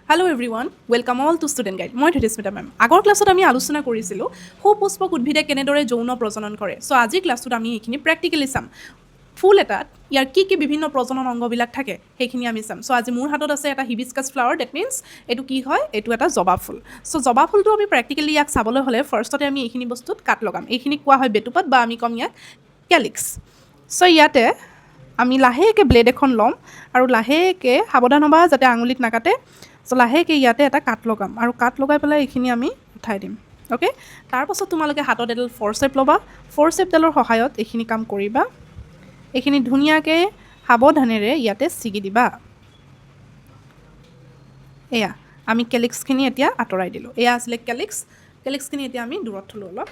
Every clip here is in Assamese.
Hello everyone, welcome all to Student Guide. মই ধৃতিস্মিতা মেম। আগৰ ক্লাছত আমি আলোচনা কৰিছিলোঁ সুপুষ্পক উদ্ভিদে কেনেদৰে যৌন প্ৰজনন কৰে। সো আজিৰ ক্লাছত আমি এইখিনি প্ৰেক্টিকেলি চাম। ফুল এটাত ইয়াৰ কি বিভিন্ন প্ৰজনন অংগবিলাক থাকে সেইখিনি আমি চাম। সো আজি মোৰ হাতত আছে এটা হিবিস্কাছ ফ্লাৱাৰ, ডেট মিনছ এইটো কি হয়, এইটো এটা জবা ফুল। সো জবা ফুলটো আমি প্ৰেক্টিকেলি ইয়াক চাবলৈ হ'লে ফাৰ্ষ্টতে আমি এইখিনি বস্তুত কাট লগাম। এইখিনি কোৱা হয় বেটুপাত বা আমি ক'ম ইয়াক কেলিক্স। সো ইয়াতে আমি লাহেকৈ ব্লেড এখন ল'ম আৰু লাহেকৈ সাৱধান হ'বা যাতে আঙুলিত নাকাটে। সো লাহেকৈ ইয়াতে এটা কাট লগাম আৰু কাট লগাই পেলাই এইখিনি আমি উঠাই দিম। অ'কে, তাৰপাছত তোমালোকে হাতত এডাল ফ'ৰচেপ ল'বা। ফ'ৰচেপডালৰ সহায়ত এইখিনি কাম কৰিবা। এইখিনি ধুনীয়াকৈ সাৱধানেৰে ইয়াতে ছিগি দিবা। এয়া আমি কেলিক্সখিনি এতিয়া আঁতৰাই দিলোঁ। এয়া আছিলে কেলিক্সখিনি এতিয়া আমি দূৰত থ'লোঁ অলপ।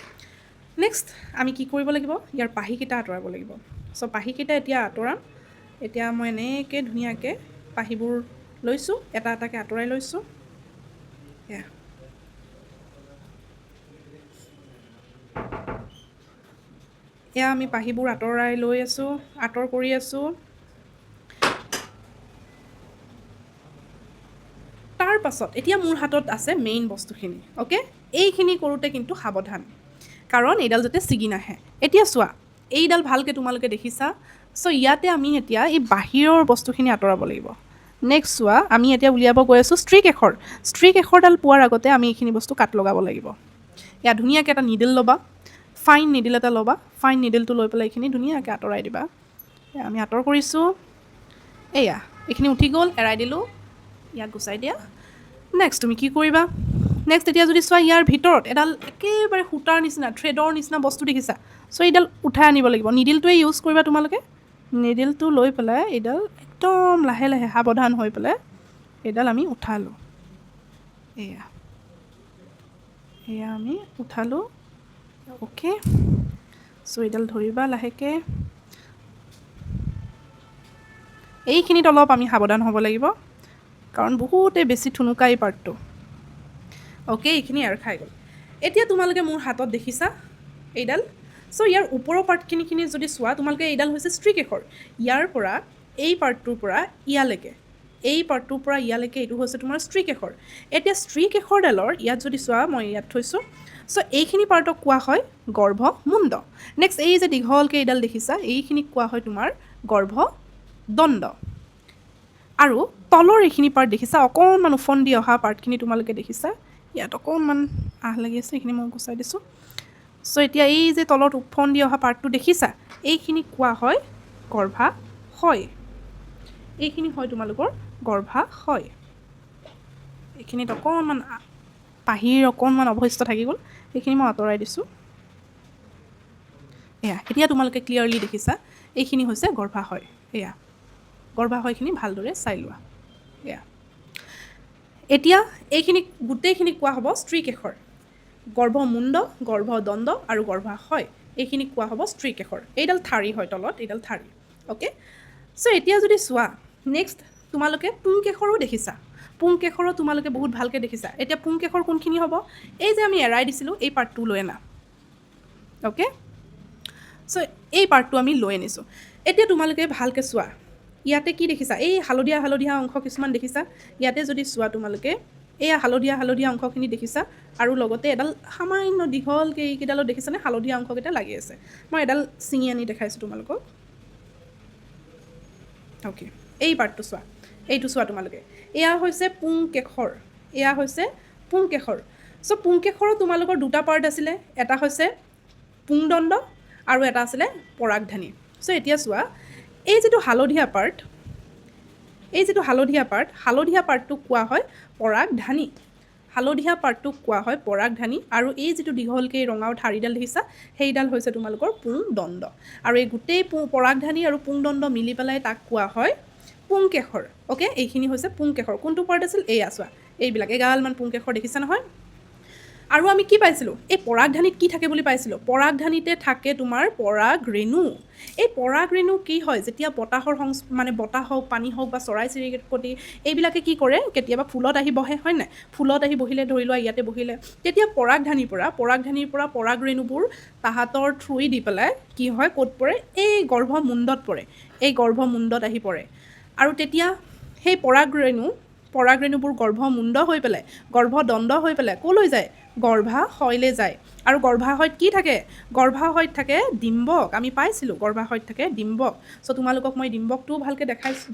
নেক্সট আমি কি কৰিব লাগিব, ইয়াৰ পাহিকেইটা আঁতৰাব লাগিব। সো পাহিকেইটা এতিয়া আঁতৰাম। এতিয়া মই এনেকৈ ধুনীয়াকৈ পাহিবোৰ লৈছোঁ, এটা এটাকৈ আঁতৰাই লৈছোঁ। এয়া এয়া আমি পাহিবোৰ আঁতৰাই লৈ আছোঁ, আঁতৰ কৰি আছোঁ। তাৰ পাছত এতিয়া মোৰ হাতত আছে মেইন বস্তুখিনি। অ'কে, এইখিনি কৰোঁতে কিন্তু সাৱধান, কাৰণ এইডাল যাতে ছিগি নাহে। এতিয়া চোৱা, এইডাল ভালকৈ তোমালোকে দেখিছা। ছ' ইয়াতে আমি এতিয়া এই বাহিৰৰ বস্তুখিনি আঁতৰাব লাগিব। নেক্সট চোৱা, আমি এতিয়া উলিয়াব গৈ আছোঁ ষ্ট্ৰিক এখৰডাল পোৱাৰ আগতে আমি এইখিনি বস্তু কাট লগাব লাগিব। ইয়াত ধুনীয়াকৈ এটা নিডল ল'বা, ফাইন নিডল এটা ল'বা। ফাইন নিডলটো লৈ পেলাই এইখিনি ধুনীয়াকৈ আঁতৰাই দিবা। আমি আঁতৰ কৰিছোঁ। এয়া এইখিনি উঠি গ'ল, এৰাই দিলোঁ, ইয়াক গুচাই দিয়া। নেক্সট তুমি কি কৰিবা, নেক্সট এতিয়া যদি চোৱা ইয়াৰ ভিতৰত এডাল একেবাৰে সূতাৰ নিচিনা থ্ৰেডৰ নিচিনা বস্তু দেখিছা। ছ' এইডাল উঠাই আনিব লাগিব। নিডিলটোৱে ইউজ কৰিবা তোমালোকে। নিডিলটো লৈ পেলাই এইডাল একদম লাহে লাহে সাৱধান হৈ পেলাই এইডাল আমি উঠালোঁ। এয়া আমি উঠালোঁ। অ'কে, ছ' এইডাল ধৰিবা লাহেকৈ। এইখিনিত অলপ আমি সাৱধান হ'ব লাগিব, কাৰণ বহুতে বেছি থুনুকা এই পাৰ্টটো। অ'কে, এইখিনি এৰ খাই গ'ল। এতিয়া তোমালোকে মোৰ হাতত দেখিছা এইডাল। ছ' ইয়াৰ ওপৰৰ পাৰ্টখিনি যদি চোৱা তোমালোকে, এইডাল হৈছে ষ্ট্ৰিক এখৰ। ইয়াৰ পৰা এই পাৰ্টটোৰ পৰা ইয়ালৈকে, এই পাৰ্টটোৰ পৰা ইয়ালৈকে এইটো হৈছে তোমাৰ ষ্ট্ৰিক এখৰ। এতিয়া ষ্ট্ৰিক এখৰডালৰ ইয়াত যদি চোৱা, মই ইয়াত থৈছোঁ। ছ' এইখিনি পাৰ্টক কোৱা হয় গৰ্ভমুণ্ড। নেক্সট এই যে দীঘলকৈ এইডাল দেখিছা, এইখিনিক কোৱা হয় তোমাৰ গৰ্ভদণ্ড। আৰু তলৰ এইখিনি পাৰ্ট দেখিছা, অকণমান ওফন্দি অহা পাৰ্টখিনি তোমালোকে দেখিছা। ইয়াত অকণমান আহ লাগি আছে, এইখিনি মই গুচাই দিছোঁ। ছ' এতিয়া এই যে তলত ওফন্দি অহা পাৰ্টটো দেখিছা, এইখিনি কোৱা হয় গৰ্ভাশয়। এইখিনি হয় তোমালোকৰ গৰ্ভাশয়। এইখিনিত অকণমান পাহিৰ অকণমান অৱশিষ্ট থাকি গ'ল, সেইখিনি মই আঁতৰাই দিছোঁ। এয়া এতিয়া তোমালোকে ক্লিয়াৰলি দেখিছা, এইখিনি হৈছে গৰ্ভাশয়। এয়া গৰ্ভাশয়খিনি ভালদৰে চাই লোৱা। এয়া এতিয়া এইখিনি গোটেইখিনি কোৱা হ'ব ষ্ট্ৰিক এখৰ। গৰ্ভমুণ্ড, গৰ্ভদণ্ড আৰু গৰ্ভাশয়, এইখিনি কোৱা হ'ব ষ্ট্ৰিক এখৰ। এইডাল ঠাৰি হয় তলত, এইডাল ঠাৰি। অ'কে, ছ' এতিয়া যদি চোৱা, নেক্সট তোমালোকে পুংকেশৰো দেখিছা। পুংকেশৰো তোমালোকে বহুত ভালকৈ দেখিছা। এতিয়া পুংকেশৰ কোনখিনি হ'ব, এই যে আমি এৰাই দিছিলোঁ এই পাৰ্টটো লৈ আনা। অ'কে, ছ' এই পাৰ্টটো আমি লৈ আনিছোঁ। এতিয়া তোমালোকে ভালকৈ চোৱা, ইয়াতে কি দেখিছা, এই হালধীয়া হালধীয়া অংশ কিছুমান দেখিছা। ইয়াতে যদি চোৱা তোমালোকে, এয়া হালধীয়া হালধীয়া অংশখিনি দেখিছা, আৰু লগতে এডাল সামান্য দীঘলকৈ এইকেইডালত দেখিছানে হালধীয়া অংশকেইটা লাগি আছে। মই এডাল ছিঙি আনি দেখাইছোঁ তোমালোকক। অ'কে, এই পাৰ্টটো চোৱা, এইটো চোৱা তোমালোকে, এয়া হৈছে পুংকেশৰ, এয়া হৈছে পুংকেশৰ। ছ' পুংকেশৰৰ তোমালোকৰ দুটা পাৰ্ট আছিলে, এটা হৈছে পুংদণ্ড আৰু এটা আছিলে পৰাগধানী। ছ' এতিয়া চোৱা, এই যিটো হালধীয়া পাৰ্ট, হালধীয়া পাৰ্টটোক কোৱা হয় পৰাগধানী। হালধীয়া পাৰ্টটোক কোৱা হয় পৰাগধানী, আৰু এই যিটো দীঘলকৈ ৰঙাও ঠাৰিডাল দেখিছা, সেইডাল হৈছে তোমালোকৰ পুংদণ্ড। আৰু এই গোটেই পৰাগধানী আৰু পুংদণ্ড মিলি পেলাই তাক কোৱা হয় পুংকেশৰ। অ'কে, এইখিনি হৈছে পুংকেশৰ। কোনটো পাৰ্ট আছিল, এয়া চোৱা, এইবিলাক এগালমান পুংকেশৰ দেখিছা নহয়। আৰু আমি কি পাইছিলোঁ, এই পৰাগধানীত কি থাকে বুলি পাইছিলোঁ, পৰাগধানীতে থাকে তোমাৰ পৰাগৰেণু। এই পৰাগৰেণু কি হয়, যেতিয়া বতাহৰ বতাহ হওক, পানী হওক বা চৰাই চিৰিকটি এইবিলাকে কি কৰে, কেতিয়াবা ফুলত আহি বহে, হয় নাই। ফুলত আহি বহিলে, ধৰি লোৱা ইয়াতে বহিলে, তেতিয়া পৰাগধানীৰ পৰা পৰাগৰেণুবোৰ তাহাঁতৰ থ্ৰুই দি পেলাই কি হয়, ক'ত পৰে, এই গৰ্ভমুণ্ডত পৰে। এই গৰ্ভমুণ্ডত আহি পৰে, আৰু তেতিয়া সেই পৰাগৰেণু পৰাগৰেণুবোৰ গৰ্ভমুণ্ড হৈ পেলাই গৰ্ভদণ্ড হৈ পেলাই ক'লৈ যায় গৰ্ভাশয়লৈ যায় আৰু গৰ্ভাশয়ত কি থাকে গৰ্ভাশয়ত থাকে ডিম্বক আমি পাইছিলোঁ গৰ্ভাশয়ত থাকে ডিম্বক চ' তোমালোকক মই ডিম্বকটোও ভালকৈ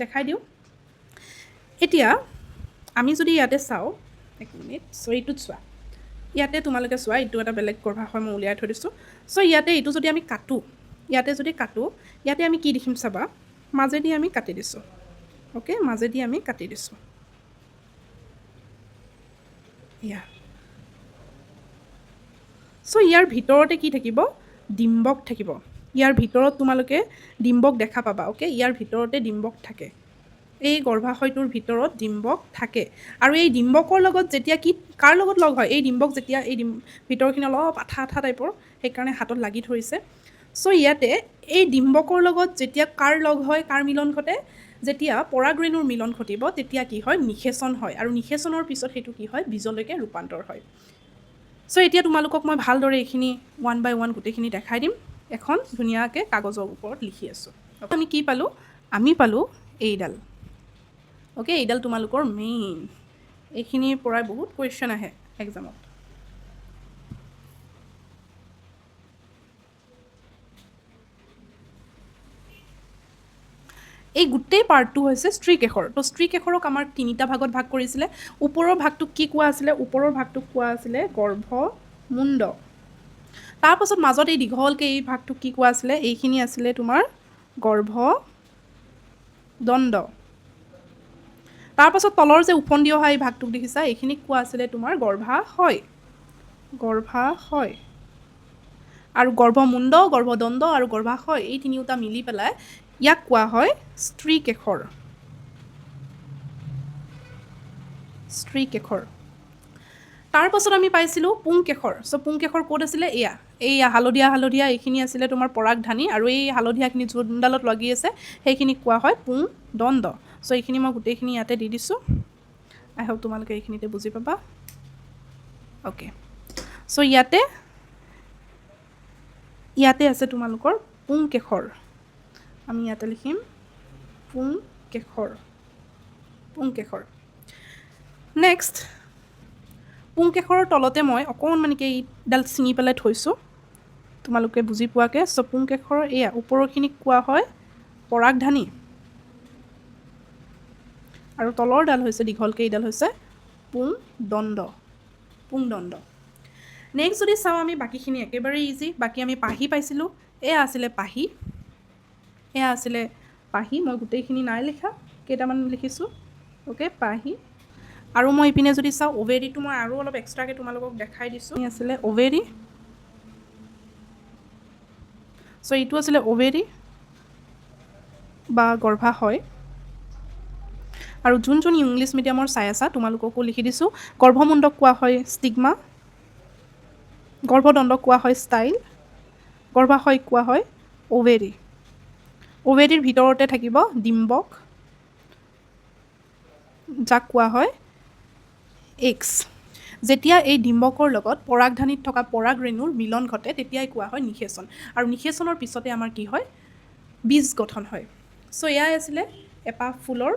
দেখাই দিওঁ এতিয়া আমি যদি ইয়াতে চাওঁ এক মিনিট চ' এইটোত চোৱা ইয়াতে তোমালোকে চোৱা এইটো এটা বেলেগ গৰ্ভাশয় মই উলিয়াই থৈ দিছোঁ চ' ইয়াতে এইটো যদি আমি কাটোঁ ইয়াতে আমি কি দেখিম চাবা মাজেদি আমি কাটি দিছোঁ অ'কে মাজেদি আমি কাটি দিছোঁ ইয়া চ' ইয়াৰ ভিতৰতে কি থাকিব ডিম্বক থাকিব ইয়াৰ ভিতৰত তোমালোকে ডিম্বক দেখা পাবা অ'কে ইয়াৰ ভিতৰতে ডিম্বক থাকে এই গৰ্ভাশয়টোৰ ভিতৰত ডিম্বক থাকে আৰু এই ডিম্বকৰ লগত যেতিয়া কি কাৰ লগত লগ হয় এই ডিম্বক যেতিয়া এই ভিতৰখিনি অলপ আঠা আঠা টাইপৰ সেইকাৰণে হাতত লাগি ধৰিছে চ' ইয়াতে এই ডিম্বকৰ লগত যেতিয়া কাৰ লগ হয় কাৰ মিলন ঘটে যেতিয়া পৰাগৰেণুৰ মিলন ঘটিব তেতিয়া কি হয় নিষেচন হয় আৰু নিষেচনৰ পিছত সেইটো কি হয় বীজলৈকে ৰূপান্তৰ হয় চ' এতিয়া তোমালোকক মই ভালদৰে এইখিনি 1 by 1 গোটেইখিনি দেখাই দিম এখন ধুনীয়াকৈ কাগজৰ ওপৰত লিখি আছোঁ আমি কি পালোঁ আমি পালোঁ এইডাল অ'কে এইডাল তোমালোকৰ মেইন এইখিনিৰ পৰাই বহুত কুৱেশ্যন আহে এক্সামত এই গোটেই পাৰ্টটো হৈছে স্ত্ৰীকেশৰ তো স্ত্ৰীকেশৰক আমাৰ তিনিটা ভাগত ভাগ কৰিছিলে ওপৰৰ ভাগটোক কি কোৱা আছিলে ওপৰৰ ভাগটোক কোৱা আছিলে গৰ্ভমুণ্ড তাৰপাছত মাজত এই দীঘলকৈ এই ভাগটোক কি কোৱা আছিলে এইখিনি আছিলে তোমাৰ গৰ্ভদণ্ড তাৰপাছত তলৰ যে ওফন্দি অহা এই ভাগটোক দেখিছা এইখিনিক কোৱা আছিলে তোমাৰ গৰ্ভাশয় আৰু গৰ্ভমুণ্ড গৰ্ভদণ্ড আৰু গৰ্ভাশয় এই তিনিওটা মিলি পেলাই ইয়াক কোৱা হয় স্ত্ৰীকেশৰ তাৰপাছত আমি পাইছিলোঁ পুংকেশৰ চ' পুংকেশৰ ক'ত আছিলে এয়া হালধীয়া এইখিনি আছিলে তোমাৰ পৰাগধানী আৰু এই হালধীয়াখিনি যোনডালত লাগি আছে সেইখিনিক কোৱা হয় পুংদণ্ড চ' এইখিনি মই গোটেইখিনি ইয়াতে দি দিছোঁ আই হোপ তোমালোকে এইখিনিতে বুজি পাবা অ'কে চ' ইয়াতে আছে তোমালোকৰ পুংকেশৰ আমি ইয়াতে লিখিম পুংকেশৰ নেক্সট পুংকেশৰৰ তলতে মই অকণমানিকৈ এইডাল ছিঙি পেলাই থৈছোঁ তোমালোকে বুজি পোৱাকৈ চ' পুংকেশৰৰ এয়া ওপৰখিনিক কোৱা হয় পৰাগধানী আৰু তলৰডাল হৈছে দীঘলকৈ এইডাল হৈছে পুংদণ্ড নেক্সট যদি চাওঁ আমি বাকীখিনি একেবাৰে ইজি বাকী আমি পাহি পাইছিলোঁ এয়া আছিলে পাহি মই গোটেইখিনি নাই লিখা কেইটামান লিখিছোঁ অ'কে পাহি আৰু মই ইপিনে যদি চাওঁ অভেৰীটো মই আৰু অলপ এক্সট্ৰাকৈ তোমালোকক দেখাই দিছোঁ আছিলে অভেৰী চ' এইটো আছিলে অভেৰী বা গৰ্ভাশয় আৰু যোন ইংলিছ মিডিয়ামৰ চাই আছা তোমালোককো লিখি দিছোঁ গৰ্ভমুণ্ডক কোৱা হয় ষ্টিগমা গৰ্ভদণ্ডক কোৱা হয় ষ্টাইল গৰ্ভাশয়ক কোৱা হয় অভেৰীৰ ভিতৰতে থাকিব ডিম্বক যাক কোৱা হয় এক্স যেতিয়া এই ডিম্বকৰ লগত পৰাগধানীত থকা পৰাগৰেণুৰ মিলন ঘটে তেতিয়াই কোৱা হয় নিষেচন আৰু নিষেচনৰ পিছতে আমাৰ কি হয় বীজ গঠন হয় চ' এয়াই আছিলে এপাহ ফুলৰ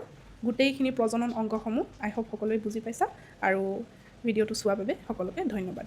গোটেইখিনি প্ৰজনন অংগসমূহ আই হোপ সকলোৱে বুজি পাইছা আৰু ভিডিঅ'টো চোৱাৰ বাবে সকলোকে ধন্যবাদ